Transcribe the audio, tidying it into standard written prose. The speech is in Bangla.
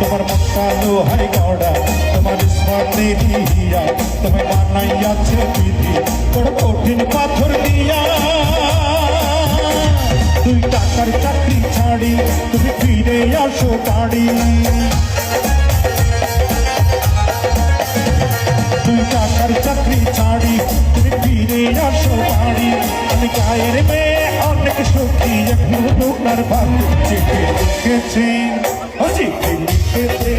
তোমার মনটা লোহাই গড়া তোমার স্মরণে দিয়া তোমায় বানাইয়াছে বিধি বড় কঠিন পাথর দিয়া 2 টাকার চাকরি ছাড়ি তুমি ফিরে আসো বাড়ি 2 টাকার চাকরি ছাড়ি তুমি ফিরে আসো বাড়ি আমি গায়ের মেয়ে অনেক সুখী এখন তোমার ভালো চিঠি লিখেছি চিঠি লিখেছে